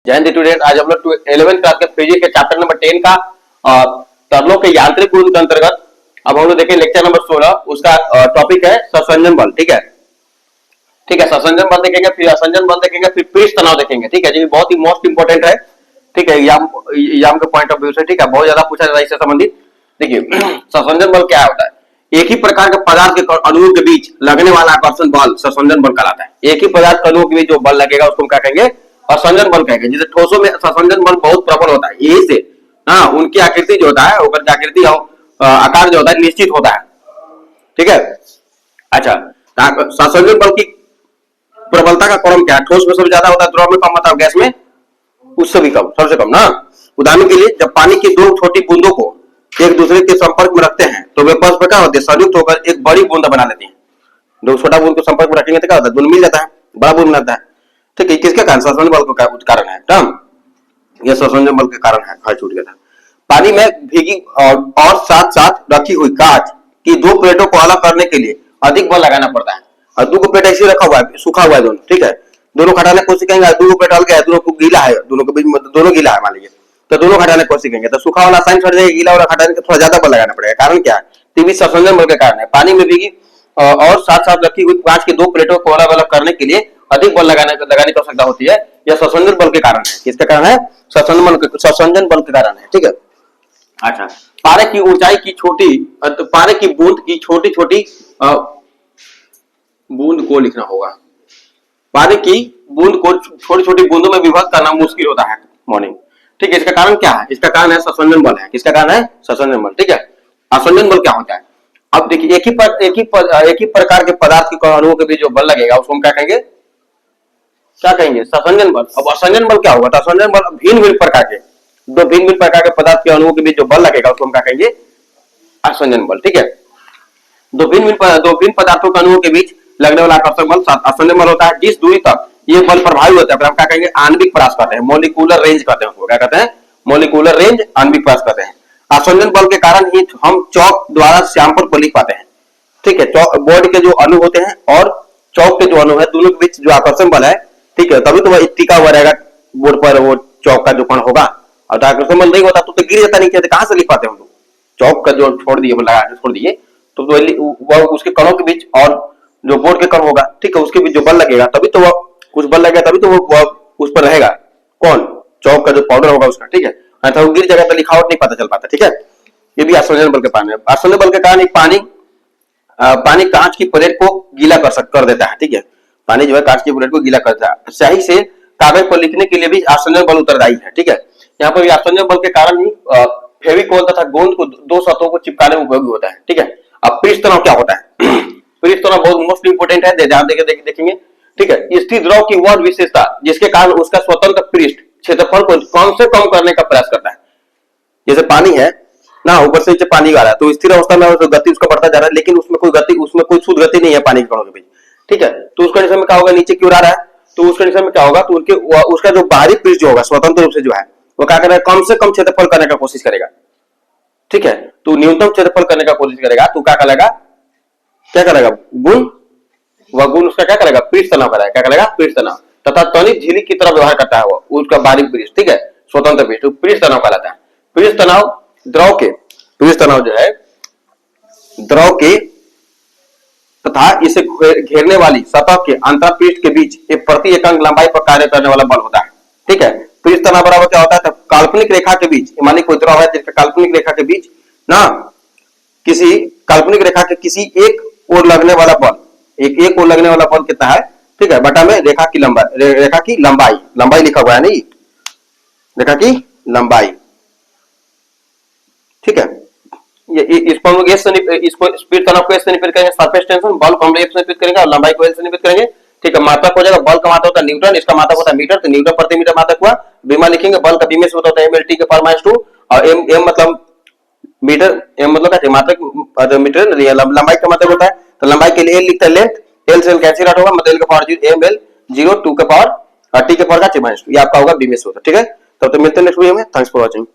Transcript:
जय हिंद स्टूडेंट। आज हम लोग 11th क्लास के फिजिक्स के चैप्टर नंबर 10 का तरलों के यांत्रिक गुण के अंतर्गत अब हम लोग देखें लेक्चर नंबर 16। उसका टॉपिक है ससंजन बल। ठीक है, ससंजन बल देखेंगे, फिर असंजन बल देखेंगे, फिर पृष्ठ तनाव देखेंगे। ठीक है, ये बहुत ही मोस्ट इंपोर्टेंट है। ठीक है, एग्जाम के पॉइंट ऑफ व्यू से। ठीक है, बहुत ज्यादा पूछा जाता है इससे संबंधित। देखिए ससंजन बल क्या होता है? एक ही प्रकार के पदार्थ के अणुओं के बीच लगने वाला आकर्षण बल ससंजन बल कहलाता है। एक ही पदार्थ के अणुओं के बीच जो बल लगेगा उसको हम क्या कहेंगे? असंजन बल कहेंगे। जैसे ठोसों में ससंजन बल बहुत प्रबल होता है, यही से उनकी आकृति जो होता है, आकृति आकार जो होता है निश्चित होता है। ठीक है, अच्छा, ससंजन बल की प्रबलता का क्रम क्या है? ठोस में सबसे ज्यादा होता है, द्रव में कम होता है, गैस में उससे भी कम, सबसे कम ना। उदाहरण के लिए जब पानी की दो छोटी बूंदों को एक दूसरे के संपर्क में रखते हैं तो वे परस्पर क्या होते हैं? संयुक्त होकर एक बड़ी बूंद बना लेती हैं। दो छोटा बूंद को संपर्क में रखेंगे तो क्या होता है? दोनों मिल जाता है, बड़ा बूंद बनाता है। ठीक है, किसके कारण? ससंजन बल का कारण है। यह ससंजन बल के कारण है। छूट गया था। पानी में भीगी और साथ साथ रखी हुई कांच की दो प्लेटों को अलग करने के लिए अधिक बल लगाना पड़ता है। और दो प्लेट ऐसे रखा हुआ है, सूखा हुआ है दोनों। ठीक है, दोनों हटाने की कोशिश करेंगे, दो प्लेट अलग है, दोनों को गीला है, दोनों के बीच दोनों गीला है मान लीजिए, तो दोनों हटाने की कोशिश करेंगे तो सूखा वाला आसानी हट जाएगा, गीला वाला हटाने का थोड़ा ज्यादा बल लगाना पड़ेगा। कारण क्या है? टीवी ससंजन बल के कारण है। पानी में भीगी और साथ साथ रखी हुई कांच की दो प्लेटों को अलग अलग करने के लिए अधिक बल लगाने की आवश्यकता होती है। यह ससंजन बल के कारण है। किसके कारण है? ससंजन बल के कारण है। ठीक है, अच्छा, पारे की ऊंचाई की छोटी, पारे की बूंद की छोटी छोटी बूंद को लिखना होगा। पानी की बूंद को छोटी छोटी बूंदों में विभक्त करना मुश्किल होता है मॉर्निंग। ठीक है, इसका कारण क्या है? इसका कारण है ससंजन बल है। किसका कारण है? ससंजन बल। ठीक है, असंजन बल क्या होता है? अब देखिए एक ही प्रकार के पदार्थ के अणुओं के बीच जो बल लगेगा उसको हम क्या कहेंगे? ससंजन बल। अब असंजन बल क्या होगा? तो असंजन बल भिन्न भिन्न प्रकार के, दो भिन्न भिन्न प्रकार के पदार्थ के अणुओं के बीच जो बल लगेगा उसको हम क्या कहेंगे? असंजन बल। ठीक है, दो भिन्न पदार्थों के अणुओं के बीच लगने वाला आकर्षक बल असंजन बल होता है। जिस दूरी तक ये बल प्रभावी होता है हम क्या कहेंगे? आणविक प्रयास कहते हैं, मोलिकुलर रेंज कहते हैं उसको। क्या कहते हैं? मोलिकुलर रेंज, आणविक प्रयास कहते हैं। असंजन बल के कारण ही हम चौक द्वारा सैंपल को लिख पाते हैं। ठीक है, बोर्ड के जो अणु होते हैं और चौक के जो अणु है दोनों के बीच जो आकर्षण बल है, ठीक है, तभी तो वह टिका हुआ रहेगा बोर्ड पर, वो चौक का जो कण होगा। और आकर्षण बल नहीं होता तो गिर जाता नीचे, कहां से लिख पाते हम लोग? चौक का जो छोड़ दिए, छोड़ दिए तो वह उसके कणों के बीच और जो बोर्ड के कण होगा, ठीक है, उसके बीच जो बल लगेगा तभी तो वह कुछ बल लगेगा, तभी तो वह उस पर रहेगा। कौन? चौक का जो पाउडर होगा उसका। ठीक है, अन्यथा वो गिर जाएगा तो लिखावट नहीं पता चल पाता। ठीक है, ये भी असंजन बल के कारण है। असंजन बल के कारण एक पानी कांच की प्लेट को गीला कर देता है। ठीक है, पानी जो है कांच की प्लेट को गीला करता है। स्याही से कागज पर लिखने के लिए भी असंजन बल उत्तरदायी है। ठीक है, यहाँ पर भी असंजन बल के कारण ही फेविकोल तथा गोंद को दो सतहों को चिपकाने में उपयोगी होता है। ठीक है, अब पृष्ठ तनाव क्या होता है? पृष्ठ तनाव बहुत मोस्ट इंपोर्टेंट है, ध्यान देखेंगे। ठीक है, स्थिर द्रव की वह विशेषता जिसके कारण उसका स्वतंत्र पृष्ठ क्षेत्रफल को कम से कम करने का प्रयास करता है। जैसे पानी है ना, ऊपर से नीचे पानी आ रहा है तो स्थिर अवस्था में गति उसका बढ़ता जा रहा है, लेकिन उसमें कोई शुद्ध गति नहीं है पानी के कणों के बीच। ठीक है, तो उस कंडीशन में क्या होगा? नीचे की ओर आ रहा है तो उस कंडीशन में क्या होगा? तो उसका जो बाहरी पृष्ठ जो होगा स्वतंत्र रूप से जो है वो क्या करेगा? कम से कम क्षेत्रफल करने का कोशिश करेगा। ठीक है, तो न्यूनतम क्षेत्रफल करने का कोशिश करेगा तो क्या करेगा? गुण, वह गुण उसका क्या करेगा? पृष्ठ तनाव करेगा। क्या करेगा? पृष्ठ तनाव। तथा त्वरित झिल्ली की तरह व्यवहार करता है वो, उसका बारीक पृष्ठ। ठीक है, स्वतंत्र पृष्ठ, पृष्ठ तनाव कहलाता है। पृष्ठ तनाव जो है द्रव के तथा इसे घेरने वाली सतह के अंतरपृष्ठ के बीच एक प्रति एकक लंबाई पर कार्य करने वाला बल होता है। ठीक है, पृष्ठ तनाव बराबर क्या होता है? तो काल्पनिक रेखा के बीच, मान ली कोई द्रव है जिसका काल्पनिक रेखा के बीच ना किसी काल्पनिक रेखा के किसी एक ओर लगने वाला बल, एक ओर लगने वाला बल कितना है? ठीक है, बटा में रेखा की लंबाई लिखा हुआ है नहीं, रेखा की लंबाई। ठीक है, इसको हम लोग इसको स्पीड तनाव को एस से निरूपित करेंगे, सरफेस टेंशन, बल को हम एफ से निरूपित करेंगे और लंबाई को एल से निरूपित करेंगे। ठीक है, मात्रक हो जाएगा, बल का मात्रक होता है न्यूटन, इसका मात्रक होता है मीटर, तो न्यूटन प्रति मीटर मात्रक हुआ। बीमा लिखेंगे, बल का बीमे से होता है mlt के पावर -2 और m मतलब मीटर, m मतलब क्या? मात्रक मीटर, लंबाई का मतलब होता है तो लंबाई के लिए l लिखते हैं लेंथ, l से कैंसिल आउट होगा, मतलब l का पावर 0, ml 0 2 के पावर t के पावर का -2, ये आपका होगा बीमे से होता है। ठीक है, तब तो मिलते हैं नेक्स्ट वीडियो में। Thanks for watching.